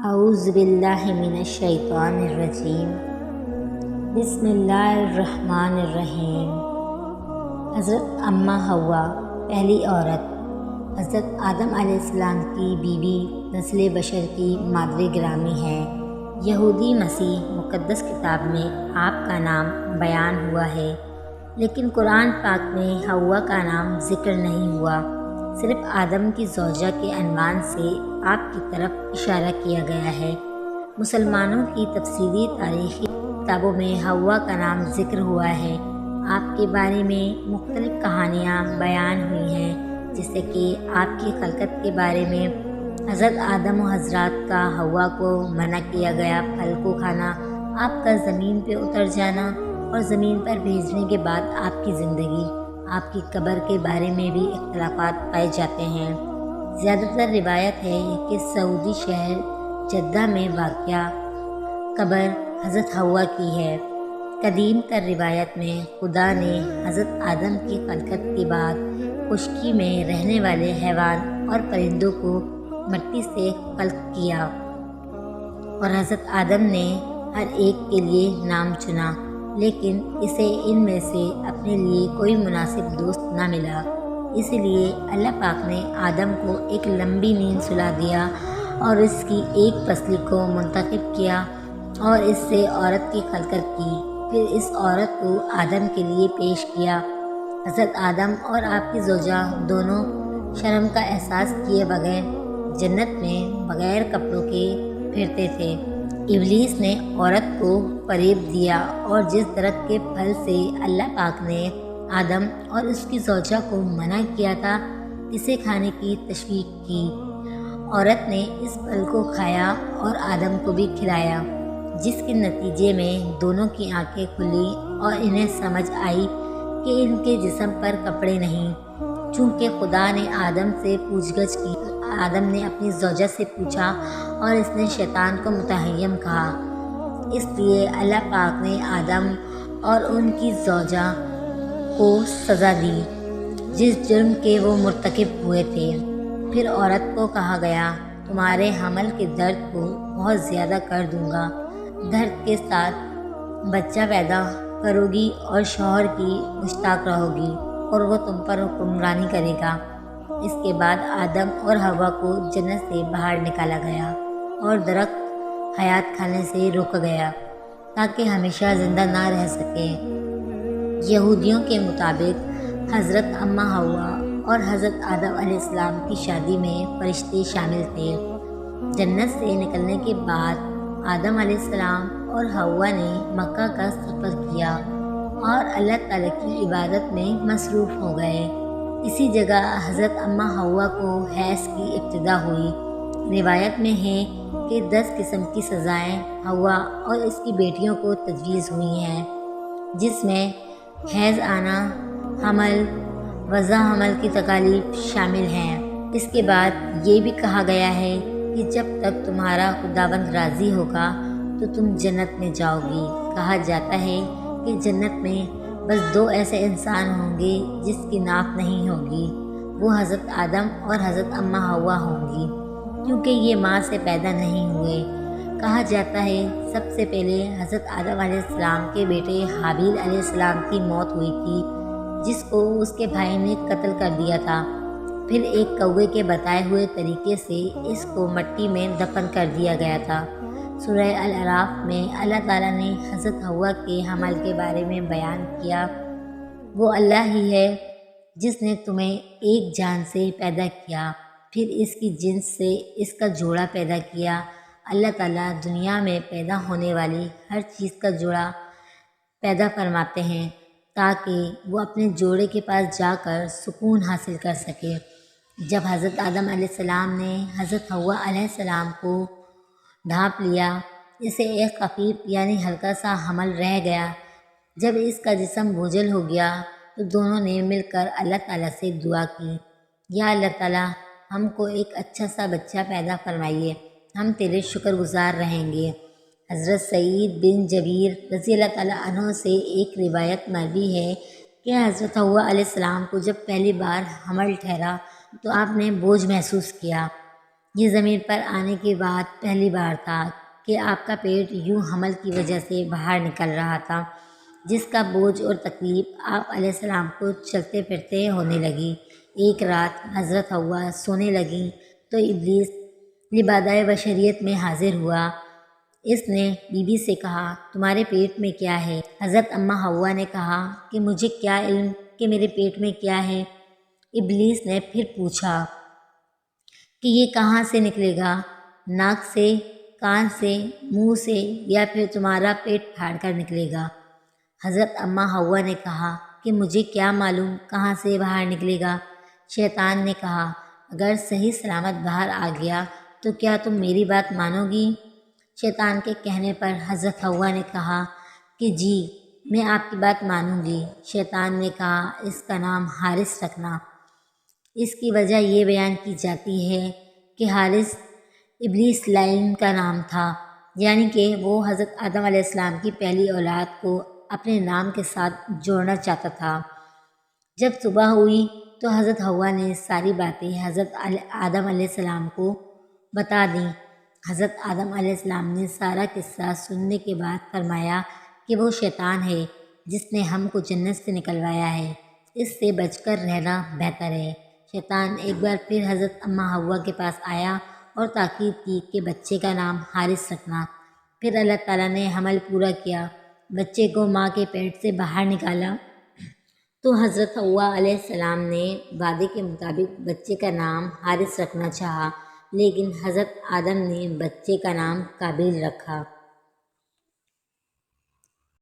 اعوذ باللہ من الشیطان الرجیم بسم اللہ الرحمن الرحیم۔ حضرت اماں حوا پہلی عورت، حضرت آدم علیہ السلام کی بیوی، نسل بشر کی مادر گرامی ہے۔ یہودی مسیح مقدس کتاب میں آپ کا نام بیان ہوا ہے، لیکن قرآن پاک میں حوا کا نام ذکر نہیں ہوا، صرف آدم کی زوجہ کے عنوان سے آپ کی طرف اشارہ کیا گیا ہے۔ مسلمانوں کی تفسیری تاریخی کتابوں میں حوا کا نام ذکر ہوا ہے۔ آپ کے بارے میں مختلف کہانیاں بیان ہوئی ہیں، جیسے کہ آپ کی خلقت کے بارے میں حضرت آدم و حضرات کا حوا کو منع کیا گیا پھل کو کھانا، آپ کا زمین پہ اتر جانا اور زمین پر بھیجنے کے بعد آپ کی زندگی، آپ کی قبر کے بارے میں بھی اختلافات پائے جاتے ہیں۔ زیادہ تر روایت ہے کہ سعودی شہر جدہ میں واقع قبر حضرت حوا کی ہے۔ قدیم تر روایت میں خدا نے حضرت آدم کی خلقت کے بعد خشکی میں رہنے والے حیوان اور پرندوں کو مٹی سے خلق کیا، اور حضرت آدم نے ہر ایک کے لیے نام چنا، لیکن اسے ان میں سے اپنے لیے کوئی مناسب دوست نہ ملا۔ اس لیے اللہ پاک نے آدم کو ایک لمبی نیند سلا دیا اور اس کی ایک پسلی کو منتخب کیا اور اس سے عورت کی خلقت کی، پھر اس عورت کو آدم کے لیے پیش کیا۔ حضرت آدم اور آپ کی زوجہ دونوں شرم کا احساس کیے بغیر جنت میں بغیر کپڑوں کے پھرتے تھے۔ ابلیس نے عورت کو فریب دیا اور جس درخت کے پھل سے اللہ پاک نے آدم اور اس کی زوجہ کو منع کیا تھا، اسے کھانے کی تشویق کی۔ عورت نے اس پھل کو کھایا اور آدم کو بھی کھلایا، جس کے نتیجے میں دونوں کی آنکھیں کھلی اور انہیں سمجھ آئی کہ ان کے جسم پر کپڑے نہیں۔ چونکہ خدا نے آدم سے پوچھ گچھ کی، آدم نے اپنی زوجہ سے پوچھا اور اس نے شیطان کو متہیم کہا، اس لیے اللہ پاک نے آدم اور ان کی زوجہ کو سزا دی جس جرم کے وہ مرتکب ہوئے تھے۔ پھر عورت کو کہا گیا، تمہارے حمل کے درد کو بہت زیادہ کر دوں گا، درد کے ساتھ بچہ پیدا کرو گی اور شوہر کی مشتاق رہو گی اور وہ تم پر حکمرانی کرے گا۔ اس کے بعد آدم اور حوا کو جنت سے باہر نکالا گیا اور درخت حیات کھانے سے روکا گیا تاکہ ہمیشہ زندہ نہ رہ سکے۔ یہودیوں کے مطابق حضرت اماں حوا اور حضرت آدم علیہ السلام کی شادی میں فرشتے شامل تھے۔ جنت سے نکلنے کے بعد آدم علیہ السلام اور حوا نے مکہ کا سفر کیا اور اللہ تعالیٰ کی عبادت میں مصروف ہو گئے۔ اسی جگہ حضرت اماں حوا کو حیض کی ابتدا ہوئی۔ روایت میں ہے کہ 10 قسم کی سزائیں حوا اور اس کی بیٹیوں کو تجویز ہوئی ہیں، جس میں حیض آنا، حمل، وضع حمل کی تکالیف شامل ہیں۔ اس کے بعد یہ بھی کہا گیا ہے کہ جب تک تمہارا خداوند راضی ہوگا تو تم جنت میں جاؤ گی۔ کہا جاتا ہے کہ جنت میں بس 2 ایسے انسان ہوں گے جس کی ناف نہیں ہوگی، وہ حضرت آدم اور حضرت اماں حوا ہوں گی، کیونکہ یہ ماں سے پیدا نہیں ہوئے۔ کہا جاتا ہے سب سے پہلے حضرت آدم علیہ السلام کے بیٹے حابیل علیہ السلام کی موت ہوئی تھی، جس کو اس کے بھائی نے قتل کر دیا تھا۔ پھر ایک کوے کے بتائے ہوئے طریقے سے اس کو مٹی میں دفن کر دیا گیا تھا۔ سورہ الاعراف میں اللہ تعالیٰ نے حضرت حوا کے حمل کے بارے میں بیان کیا، وہ اللہ ہی ہے جس نے تمہیں ایک جان سے پیدا کیا، پھر اس کی جنس سے اس کا جوڑا پیدا کیا۔ اللہ تعالیٰ دنیا میں پیدا ہونے والی ہر چیز کا جوڑا پیدا فرماتے ہیں تاکہ وہ اپنے جوڑے کے پاس جا کر سکون حاصل کر سکے۔ جب حضرت آدم علیہ السلام نے حضرت حوا علیہ السلام کو ڈھانپ لیا، اسے ایک خفیف یعنی ہلکا سا حمل رہ گیا۔ جب اس کا جسم بوجھل ہو گیا تو دونوں نے مل کر اللہ تعالیٰ سے دعا کی، یا اللہ تعالیٰ ہم کو ایک اچھا سا بچہ پیدا فرمائیے، ہم تیرے شکر گزار رہیں گے۔ حضرت سعید بن جبیر رضی اللہ تعالیٰ عنہ سے ایک روایت مروی ہے کہ حضرت حوا علیہ السلام کو جب پہلی بار حمل ٹھہرا تو آپ نے بوجھ محسوس کیا۔ یہ زمین پر آنے کے بعد پہلی بار تھا کہ آپ کا پیٹ یوں حمل کی وجہ سے باہر نکل رہا تھا، جس کا بوجھ اور تکلیف آپ علیہ السلام کو چلتے پھرتے ہونے لگی۔ ایک رات حضرت حوا سونے لگیں تو ابلیس لبادۂ بشریت میں حاضر ہوا۔ اس نے بی بی سے کہا، تمہارے پیٹ میں کیا ہے؟ حضرت اماں حوا نے کہا کہ مجھے کیا علم کہ میرے پیٹ میں کیا ہے؟ ابلیس نے پھر پوچھا کہ یہ کہاں سے نکلے گا؟ ناک سے، کان سے، منہ سے، یا پھر تمہارا پیٹ پھاڑ کر نکلے گا؟ حضرت اماں حوا نے کہا کہ مجھے کیا معلوم کہاں سے باہر نکلے گا؟ شیطان نے کہا، اگر صحیح سلامت باہر آ گیا تو کیا تم میری بات مانو گی؟ شیطان کے کہنے پر حضرت حوا نے کہا کہ جی، میں آپ کی بات مانوں گی۔ شیطان نے کہا، اس کا نام حارث رکھنا۔ اس کی وجہ یہ بیان کی جاتی ہے کہ حارث ابلیس لعین کا نام تھا، یعنی کہ وہ حضرت آدم علیہ السلام کی پہلی اولاد کو اپنے نام کے ساتھ جوڑنا چاہتا تھا۔ جب صبح ہوئی تو حضرت حوا نے ساری باتیں حضرت آدم علیہ السلام کو بتا دیں۔ حضرت آدم علیہ السلام نے سارا قصہ سننے کے بعد فرمایا کہ وہ شیطان ہے جس نے ہم کو جنت سے نکلوایا ہے، اس سے بچ کر رہنا بہتر ہے۔ شیطان ایک بار پھر حضرت اماں حوا کے پاس آیا اور تاکید کی کہ بچے کا نام حارث رکھنا۔ پھر اللہ تعالیٰ نے حمل پورا کیا، بچے کو ماں کے پیٹ سے باہر نکالا تو حضرت حوا علیہ السلام نے وعدے کے مطابق بچے کا نام حارث رکھنا چاہا، لیکن حضرت آدم نے بچے کا نام قابیل رکھا۔